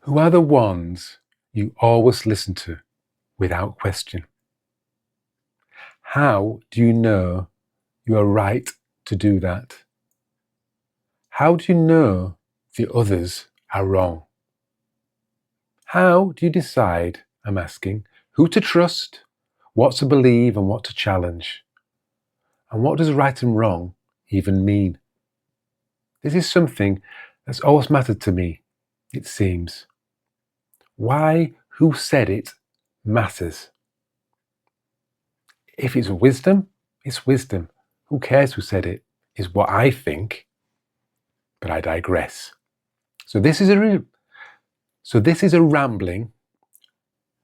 Who are the ones you always listen to without question? How do you know you are right to do that? How do you know the others are wrong? How do you decide, I'm asking, who to trust, what to believe and what to challenge? And what does right and wrong even mean? This is something that's always mattered to me, it seems. Why who said it matters. If it's wisdom, it's wisdom. Who cares who said it, is what I think, but I digress. So this is a rambling,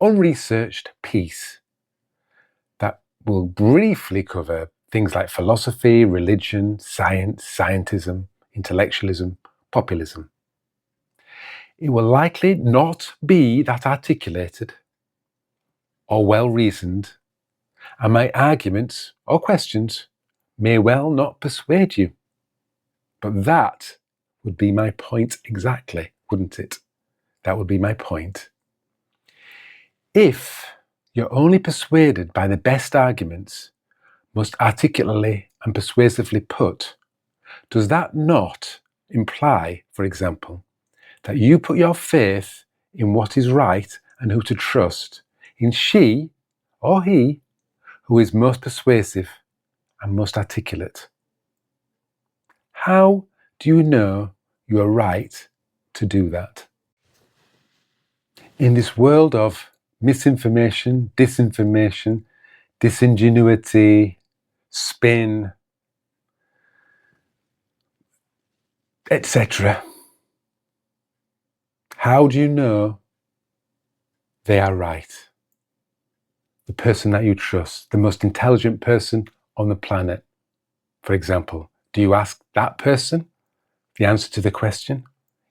unresearched piece that will briefly cover things like philosophy, religion, science, scientism, intellectualism, populism. It will likely not be that articulated or well reasoned, and my arguments or questions may well not persuade you. But that would be my point exactly, wouldn't it? That would be my point. If you're only persuaded by the best arguments, most articulately and persuasively put, does that not imply, for example, that you put your faith in what is right and who to trust, in she or he who is most persuasive and most articulate? How do you know you are right to do that? In this world of misinformation, disinformation, disingenuity, spin, etc., how do you know they are right? The person that you trust, the most intelligent person on the planet, for example, do you ask that person the answer to the question,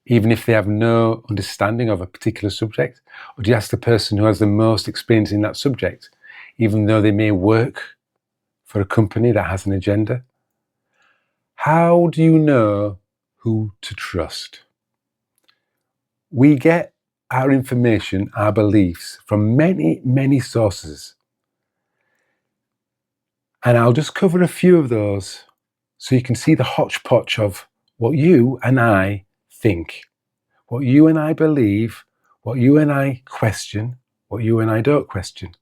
even if they have no understanding of a particular subject? Or do you ask the person who has the most experience in that subject, even though they may work for a company that has an agenda? How do you know who to trust? We get our information, our beliefs from many, many sources. And I'll just cover a few of those so you can see the hodgepodge of what you and I think, what you and I believe, what you and I question, what you and I don't question.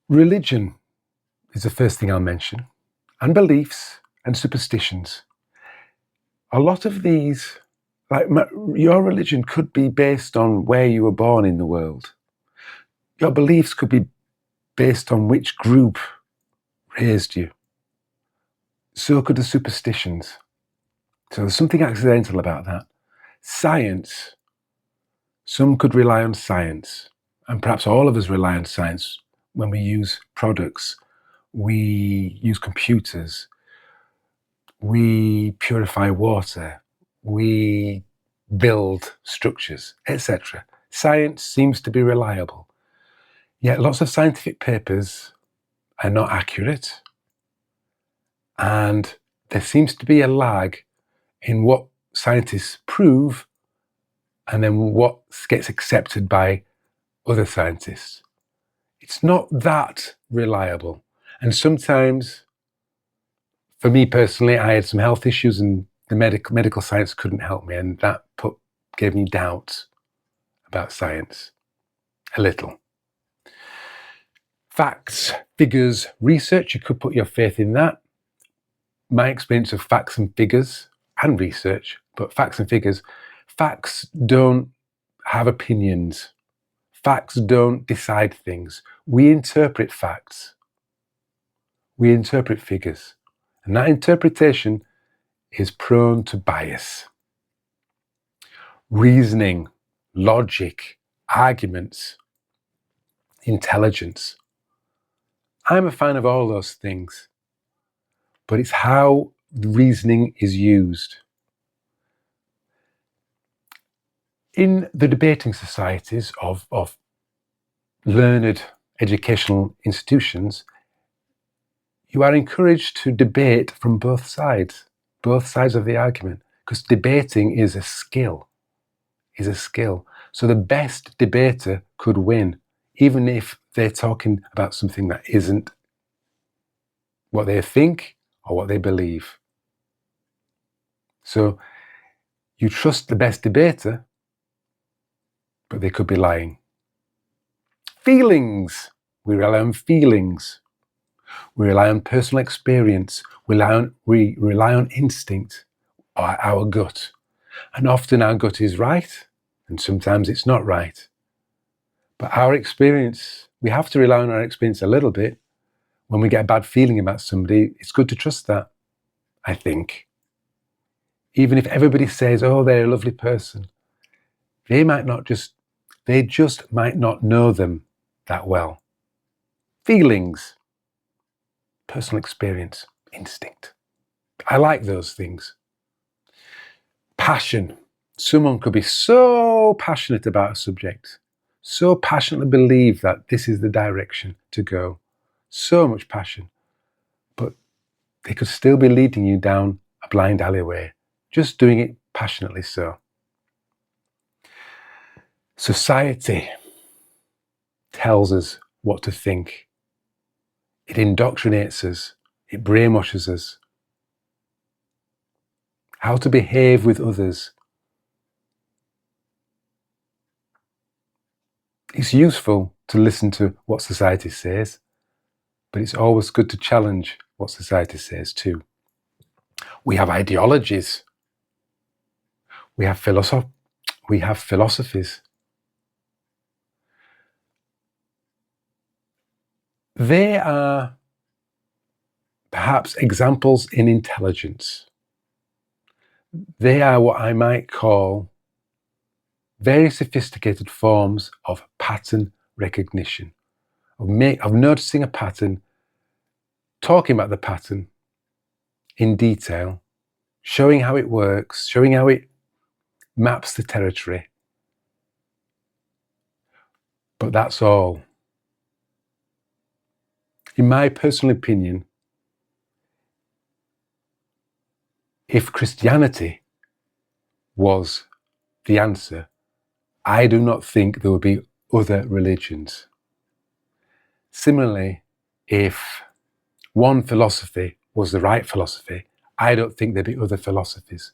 Religion is the first thing I'll mention, and beliefs and superstitions. A lot of these, like your religion, could be based on where you were born in the world. Your beliefs could be based on which group raised you. So could the superstitions. So there's something accidental about that. Science. Some could rely on science, and perhaps all of us rely on science when we use products, we use computers, we purify water, we build structures, etc. Science seems to be reliable. Yet lots of scientific papers are not accurate, and there seems to be a lag in what scientists prove and then what gets accepted by other scientists. It's not that reliable. And sometimes, for me personally, I had some health issues and the medical science couldn't help me, and that gave me doubts about science a little. Facts, figures, research, you could put your faith in that. My experience of facts and figures and research, but facts and figures, facts don't have opinions. Facts don't decide things. We interpret facts. We interpret figures. And that interpretation is prone to bias. Reasoning, logic, arguments, intelligence. I'm a fan of all those things, but it's how reasoning is used. In the debating societies of learned educational institutions, you are encouraged to debate from both sides of the argument, because debating is a skill. is a skill. So the best debater could win, even if they're talking about something that isn't what they think or what they believe. So you trust the best debater, but they could be lying. Feelings. We rely on feelings. We rely on personal experience. We rely on instinct, or our gut. And often our gut is right, and sometimes it's not right. But our experience, we have to rely on our experience a little bit. When we get a bad feeling about somebody, it's good to trust that, I think. Even if everybody says, oh, they're a lovely person, they just might not know them that well. Feelings, personal experience, instinct. I like those things. Passion. Someone could be so passionate about a subject, so passionately believe that this is the direction to go, so much passion, but they could still be leading you down a blind alleyway, just doing it passionately so. Society tells us what to think. It indoctrinates us. It brainwashes us. How to behave with others. It's useful to listen to what society says, but it's always good to challenge what society says too. We have ideologies. We have philosophies. They are perhaps examples in intelligence. They are what I might call very sophisticated forms of pattern recognition, of noticing a pattern, talking about the pattern in detail, showing how it works, showing how it maps the territory. But that's all. In my personal opinion, if Christianity was the answer, I do not think there would be other religions. Similarly, if one philosophy was the right philosophy, I don't think there'd be other philosophies.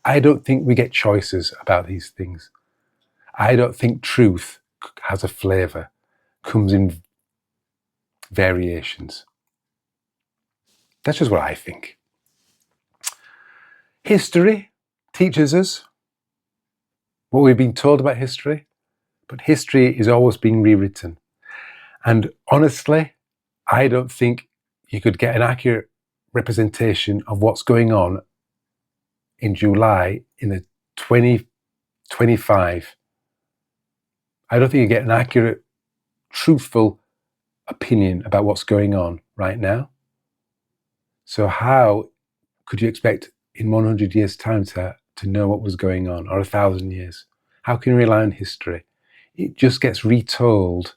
I don't think we get choices about these things. I don't think truth has a flavour, comes in variations. That's just what I think. History teaches us what we've been told about history, but history is always being rewritten. And honestly, I don't think you could get an accurate representation of what's going on in July in the 2025. I don't think you get an accurate, truthful opinion about what's going on right now. So how could you expect in 100 years' time to know what was going on, or 1,000 years? How can you rely on history? It just gets retold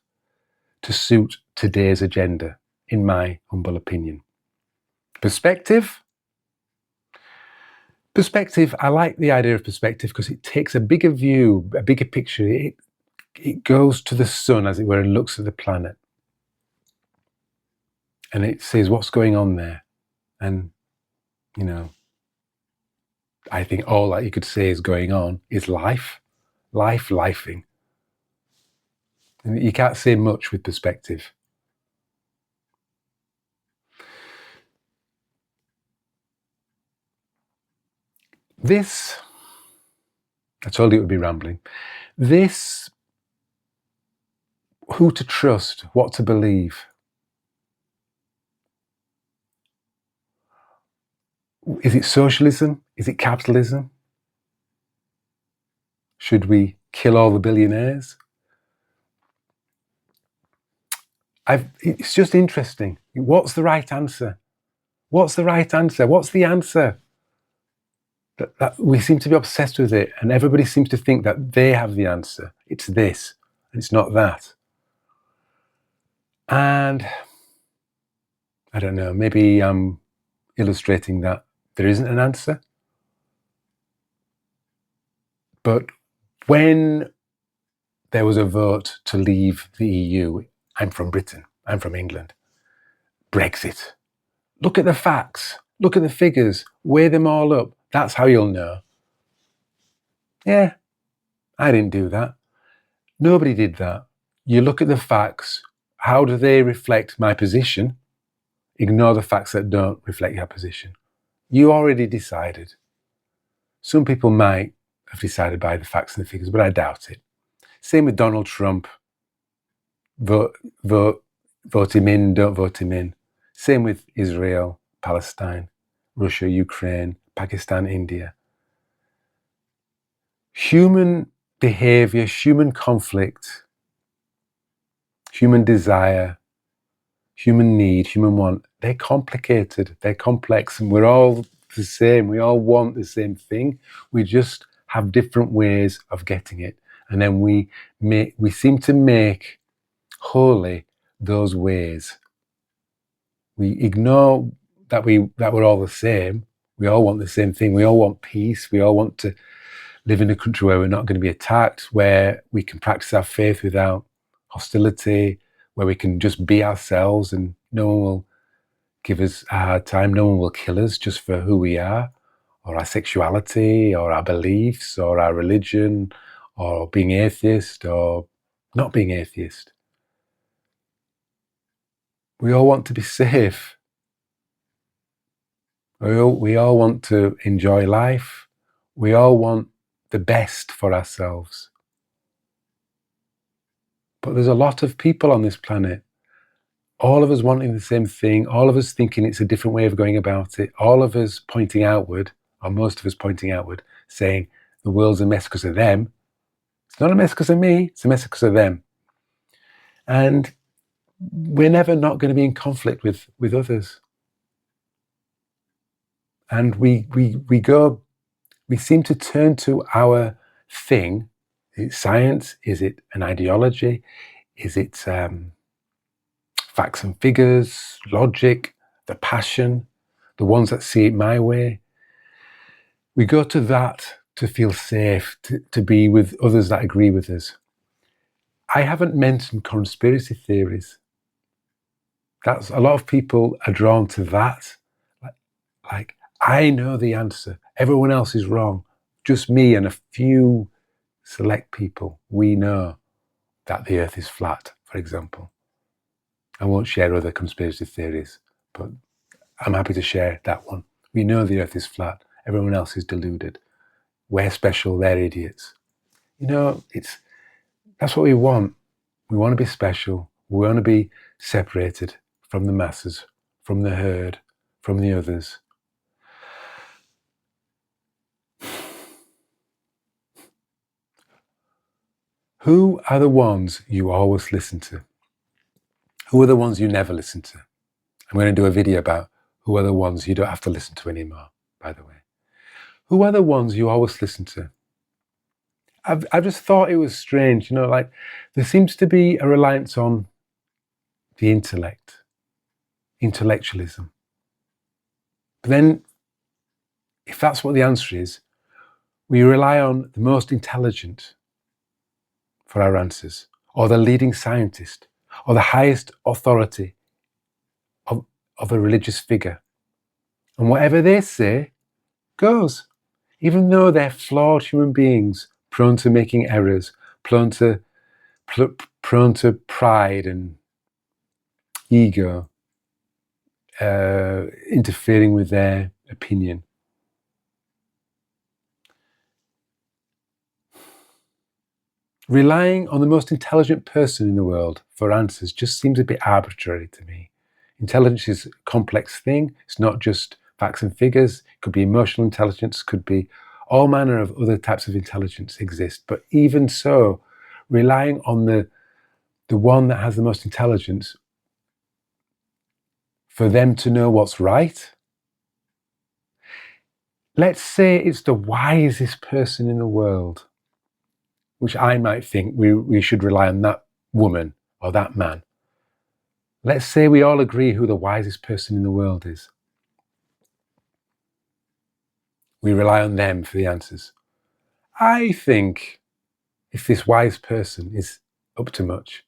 to suit today's agenda, in my humble opinion. Perspective. I like the idea of perspective because it takes a bigger view, a bigger picture. It goes to the sun, as it were, and looks at the planet. And it says what's going on there. And, I think all that you could say is going on is lifing. And you can't say much with perspective. This, I told you it would be rambling. This, who to trust, what to believe. Is it socialism? Is it capitalism? Should we kill all the billionaires? It's just interesting. What's the right answer? What's the right answer? What's the answer? That we seem to be obsessed with it, and everybody seems to think that they have the answer. It's this, and it's not that. And I don't know, maybe I'm illustrating that there isn't an answer. But When there was a vote to leave the EU, I'm from Britain, I'm from England, Brexit. Look at the facts, look at the figures, weigh them all up. That's how you'll know. Yeah, I didn't do that. Nobody did that. You look at the facts. How do they reflect my position? Ignore the facts that don't reflect your position. You already decided. Some people might have decided by the facts and the figures, but I doubt it. Same with Donald Trump. Vote him in, don't vote him in. Same with Israel, Palestine, Russia, Ukraine, Pakistan, India. Human behavior, human conflict, human desire, human need, human want, they're complicated, they're complex, and we're all the same. We all want the same thing. We just have different ways of getting it. And then we seem to make holy those ways. We ignore that we're all the same. We all want the same thing. We all want peace. We all want to live in a country where we're not going to be attacked, where we can practice our faith without hostility, where we can just be ourselves and no one will give us a hard time. No one will kill us just for who we are, or our sexuality, or our beliefs, or our religion, or being atheist, or not being atheist. We all want to be safe. We all want to enjoy life. We all want the best for ourselves. But there's a lot of people on this planet, all of us wanting the same thing, all of us thinking it's a different way of going about it, all of us pointing outward, or most of us pointing outward, saying the world's a mess because of them. It's not a mess because of me, it's a mess because of them. And we're never not going to be in conflict with others. And we seem to turn to our thing. Is it science? Is it an ideology? Is it facts and figures, logic, the passion, the ones that see it my way? We go to that to feel safe, to be with others that agree with us. I haven't mentioned conspiracy theories. That's a lot of people are drawn to that. Like, I know the answer. Everyone else is wrong. Just me and a few select people, we know that the earth is flat, for example. I won't share other conspiracy theories, but I'm happy to share that one. We know the earth is flat. Everyone else is deluded. We're special, they're idiots. You know, that's what we want. We want to be special. We want to be separated from the masses, from the herd, from the others. Who are the ones you always listen to? Who are the ones you never listen to? I'm going to do a video about who are the ones you don't have to listen to anymore, by the way. Who are the ones you always listen to? I've just thought it was strange, like there seems to be a reliance on the intellect, intellectualism. But then, if that's what the answer is, we rely on the most intelligent for our answers, or the leading scientist, or the highest authority of a religious figure. And whatever they say goes, even though they're flawed human beings, prone to making errors, prone to pride and ego, interfering with their opinion. Relying on the most intelligent person in the world for answers just seems a bit arbitrary to me. Intelligence is a complex thing. It's not just facts and figures. It could be emotional intelligence, could be all manner of other types of intelligence exist. But even so, relying on the one that has the most intelligence for them to know what's right. Let's say it's the wisest person in the world, which I might think we should rely on that woman or that man. Let's say we all agree who the wisest person in the world is. We rely on them for the answers. I think if this wise person is up to much,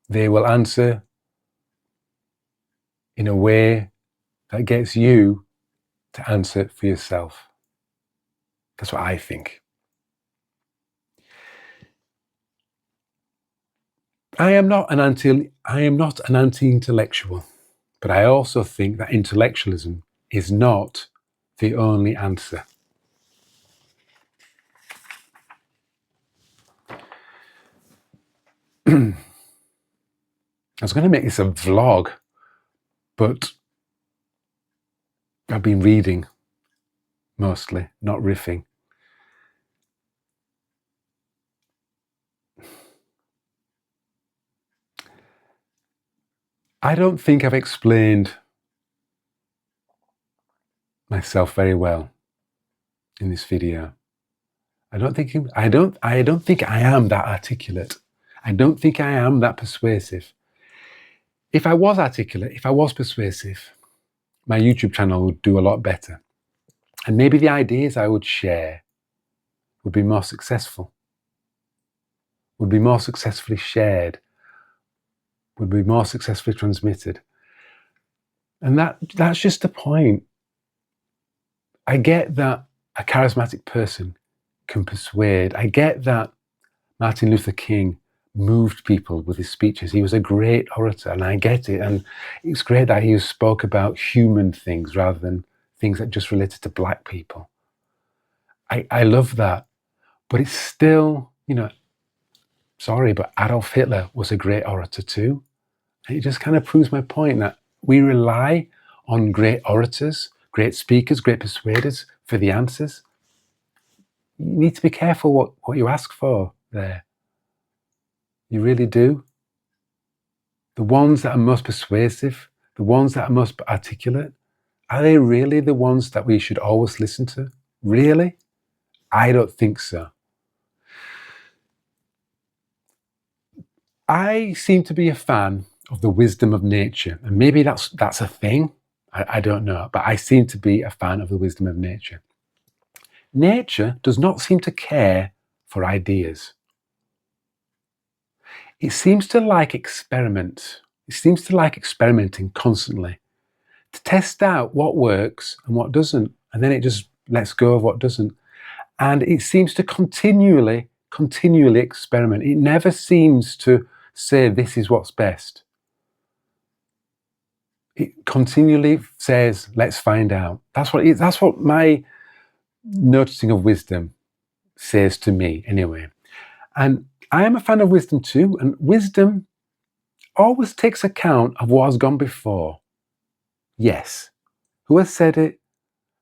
they will answer in a way that gets you to answer for yourself. That's what I think. I am not an anti-intellectual, but I also think that intellectualism is not the only answer. I was going to make this a vlog, but I've been reading mostly, not riffing. I don't think I've explained myself very well in this video. I don't think I am that articulate. I don't think I am that persuasive. If I was articulate, if I was persuasive, my YouTube channel would do a lot better. And maybe the ideas I would share would be more successful, would be more successfully shared, would be more successfully transmitted. And that's just the point. I get that a charismatic person can persuade. I get that Martin Luther King moved people with his speeches. He was a great orator, and I get it. And it's great that he spoke about human things rather than things that just related to black people. I love that. But it's still, sorry, but Adolf Hitler was a great orator too. And it just kind of proves my point that we rely on great orators, great speakers, great persuaders for the answers. You need to be careful what you ask for there. You really do. The ones that are most persuasive, the ones that are most articulate, are they really the ones that we should always listen to? Really? I don't think so. I seem to be a fan of the wisdom of nature, and maybe that's a thing. I don't know, but I seem to be a fan of the wisdom of nature. Nature does not seem to care for ideas. It seems to like experiment. It seems to like experimenting constantly to test out what works and what doesn't, and then it just lets go of what doesn't. And it seems to continually experiment. It never seems to say this is what's best. It continually says, let's find out. That's what my noticing of wisdom says to me anyway. And I am a fan of wisdom too, and wisdom always takes account of what has gone before. Yes. Who has said it?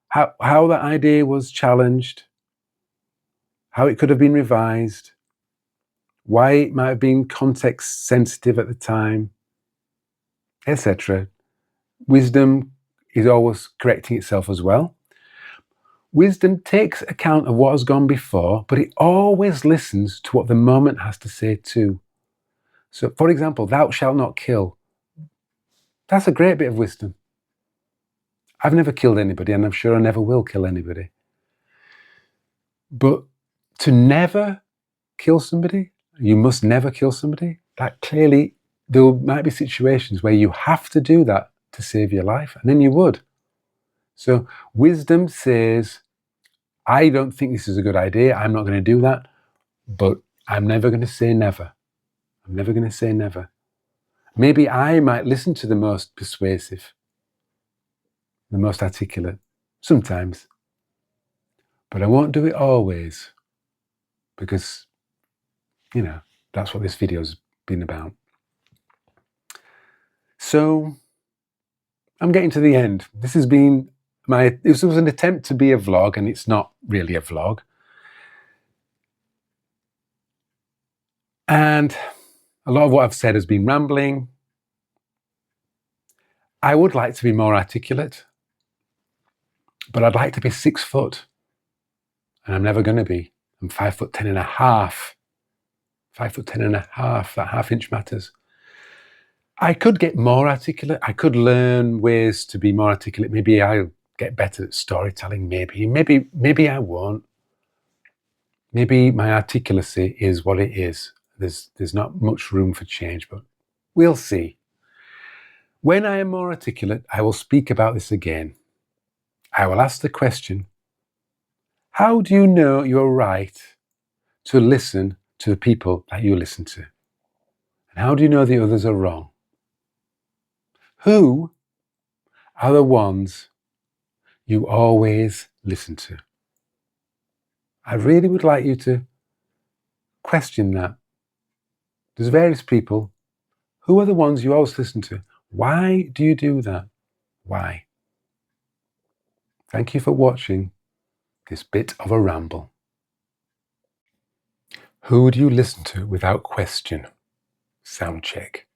How that idea was challenged, how it could have been revised, why it might have been context sensitive at the time, etc. Wisdom is always correcting itself as well. Wisdom takes account of what has gone before, but it always listens to what the moment has to say too. So, for example, thou shalt not kill. That's a great bit of wisdom. I've never killed anybody, and I'm sure I never will kill anybody. But to never kill somebody, you must never kill somebody, that clearly there might be situations where you have to do that to save your life, and then you would. So wisdom says, I don't think this is a good idea, I'm not going to do that, but I'm never going to say never. I'm never going to say never. Maybe I might listen to the most persuasive, the most articulate, sometimes, but I won't do it always, because, that's what this video's been about. So I'm getting to the end. This was an attempt to be a vlog, and it's not really a vlog. And a lot of what I've said has been rambling. I would like to be more articulate, but I'd like to be 6 foot, and I'm never going to be. I'm 5'10" and a half. 5'10" and a half. That half-inch matters. I could get more articulate. I could learn ways to be more articulate. Maybe I'll get better at storytelling. Maybe I won't. Maybe my articulacy is what it is. There's not much room for change, but we'll see. When I am more articulate, I will speak about this again. I will ask the question, how do you know you're right to listen to the people that you listen to? And how do you know the others are wrong? Who are the ones you always listen to? I really would like you to question that. There's various people. Who are the ones you always listen to? Why do you do that? Why? Thank you for watching this bit of a ramble. Who do you listen to without question? Sound check.